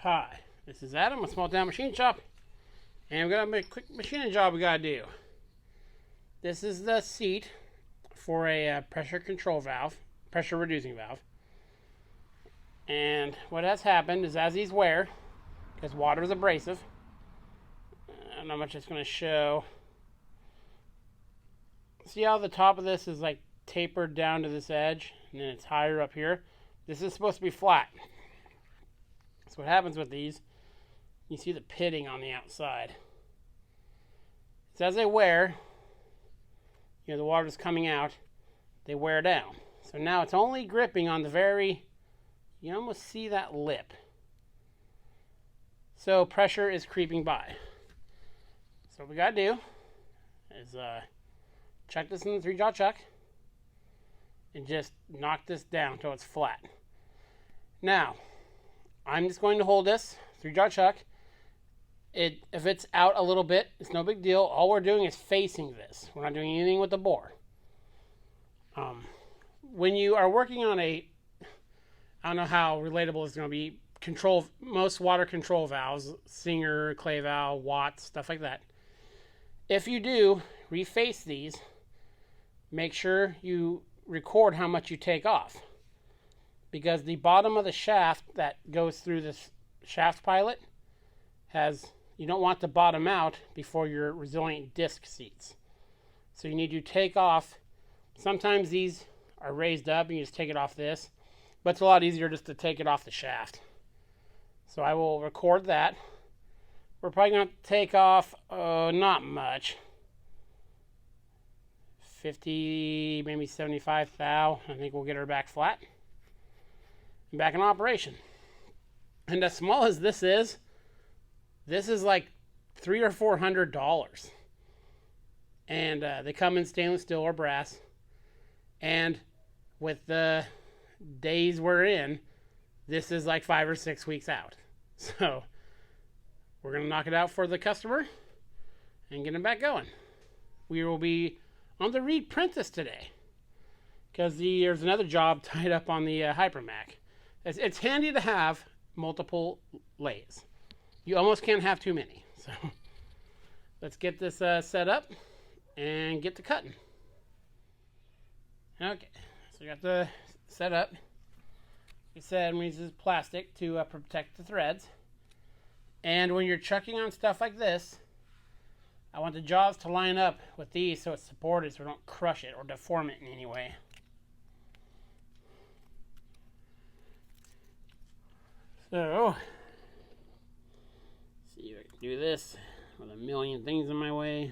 Hi, this is Adam with Small Town Machine Shop, and we're gonna make a quick machining job we gotta do. This is the seat for a pressure control valve, pressure reducing valve. And what has happened is as these wear, because water is abrasive, I don't know how much it's gonna show. See how the top of this is like tapered down to this edge, and then it's higher up here? This is supposed to be flat. So what happens with these, you see the pitting on the outside. So as they wear, the water's coming out, they wear down. So now it's only gripping on the very, you almost see that lip. So pressure is creeping by. So what we gotta do is chuck this in the 3-jaw chuck and just knock this down until it's flat. Now, I'm just going to hold this 3-jaw chuck. If it's out a little bit, it's no big deal. All we're doing is facing this. We're not doing anything with the bore. When you are working on I don't know how relatable it's going to be, most water control valves, Singer, Clay valve, Watts, stuff like that. If you do reface these, make sure you record how much you take off. Because the bottom of the shaft that goes through this shaft pilot you don't want to bottom out before your resilient disc seats. So you need to take off. Sometimes these are raised up and you just take it off this, but it's a lot easier just to take it off the shaft. So I will record that. We're probably going to take off, not much. 50, maybe 75 thou. I think we'll get her back flat. And back in operation. And as small as this is like $300 or $400. And they come in stainless steel or brass. And with the days we're in, this is like 5 or 6 weeks out. So we're going to knock it out for the customer and get them back going. We will be on the Reed Princess today because there's another job tied up on the Hypermac. It's handy to have multiple lathes. You almost can't have too many. So let's get this set up and get to cutting. Okay, so we got the set up. We said we use plastic to protect the threads. And when you're chucking on stuff like this, I want the jaws to line up with these so it's supported so we don't crush it or deform it in any way. So, see if I can do this with a million things in my way.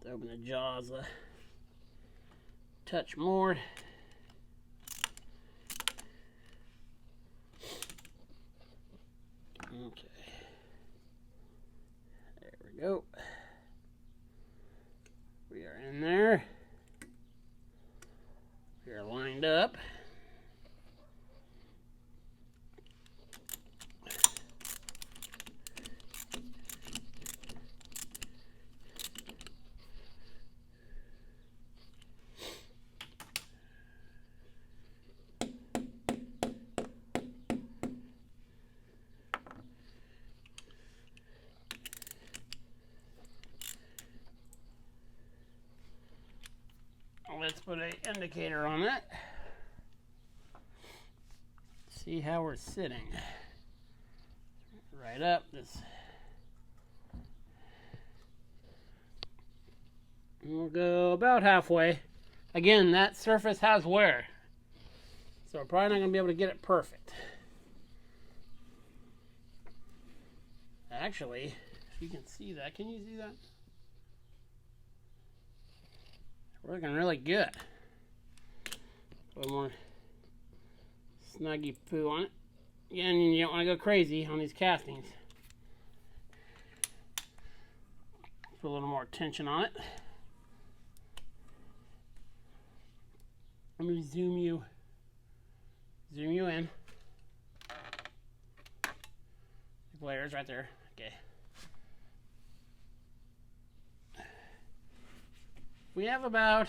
Let's open the jaws a touch more. Okay. There we go. We are in there. We are lined up. Let's put an indicator on it. See how we're sitting. Right up. We'll go about halfway. Again, that surface has wear, so we're probably not going to be able to get it perfect. Actually, if you can see that, can you see that? Working really good. A little more snuggy poo on it. Again, you don't want to go crazy on these castings. Put a little more tension on it. Let me zoom you in. The glares right there. Okay. We have about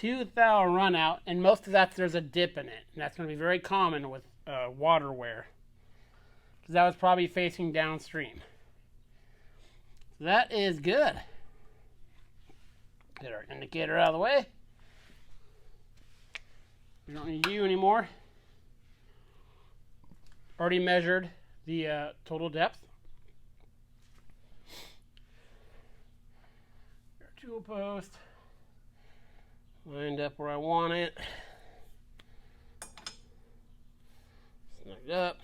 2 thou run out, and most of that there's a dip in it, and that's going to be very common with water wear, because that was probably facing downstream. So that is good. Get our indicator out of the way. We don't need you anymore. Already measured the total depth. Our tool post lined up where I want it. Snugged up.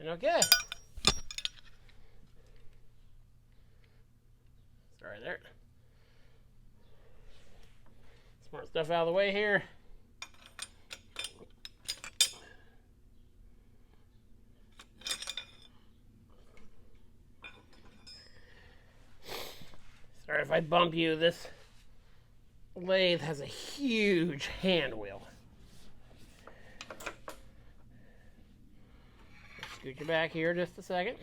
And okay. Sorry there. Smart stuff out of the way here. Sorry if I bump you. This lathe has a huge hand wheel. Scoot you back here just a second.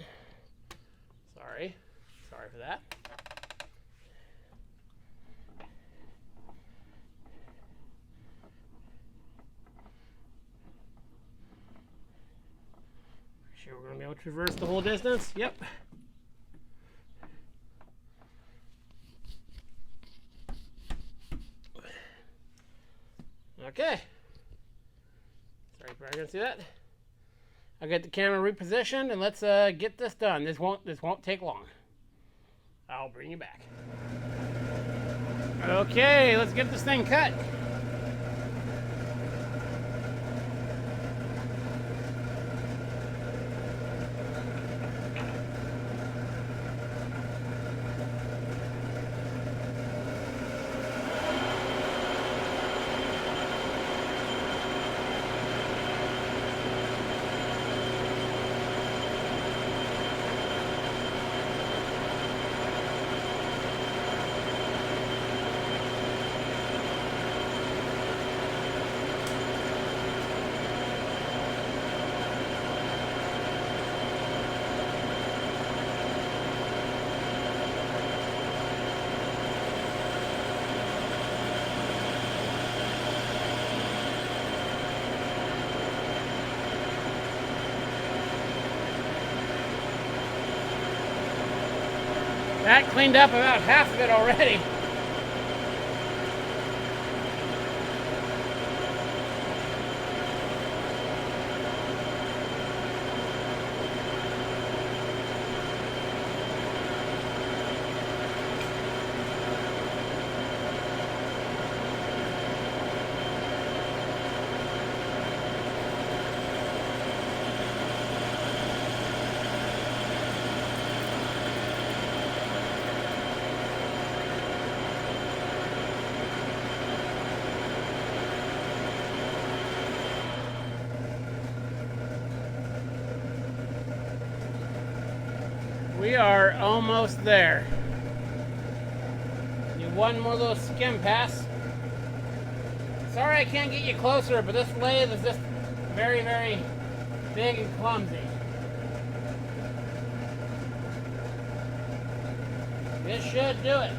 Sorry for that. Sure we're going to be able to traverse the whole distance? Yep. Okay. Sorry, probably gonna see that. I'll get the camera repositioned and let's get this done. This won't take long. I'll bring you back. Okay, let's get this thing cut. That cleaned up about half of it already. We are almost there. Need one more little skim pass. Sorry I can't get you closer, but this lathe is just very, very big and clumsy. This should do it.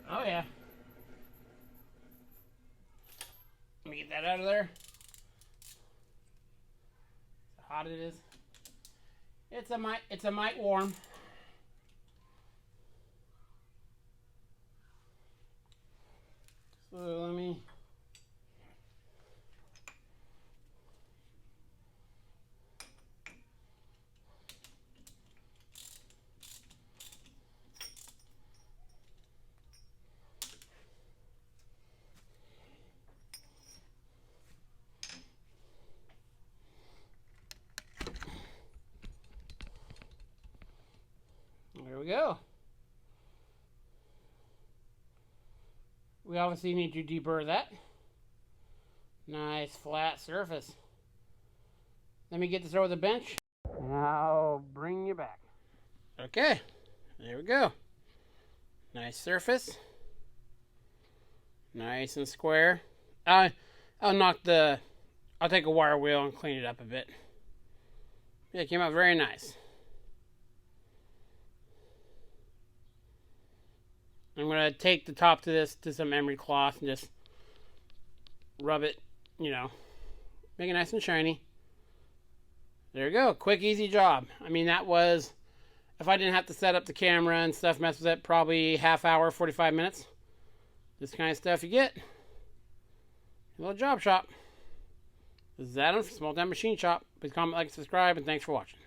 Oh yeah. Let me get that out of there. How hot it is. It's a mite warm. So let me we go. We obviously need to deburr that. Nice flat surface. Let me get this over the bench, and I'll bring you back. Okay, there we go. Nice surface. Nice and square. I'll take a wire wheel and clean it up a bit. Yeah, it came out very nice. I'm going to take the top to this to some emery cloth and just rub it, you know, make it nice and shiny. There you go. Quick, easy job. I mean, that was, if I didn't have to set up the camera and stuff, mess with it, probably half hour, 45 minutes. This kind of stuff you get. A little job shop. This is Adam from Small Town Machine Shop. Please comment, like, and subscribe, and thanks for watching.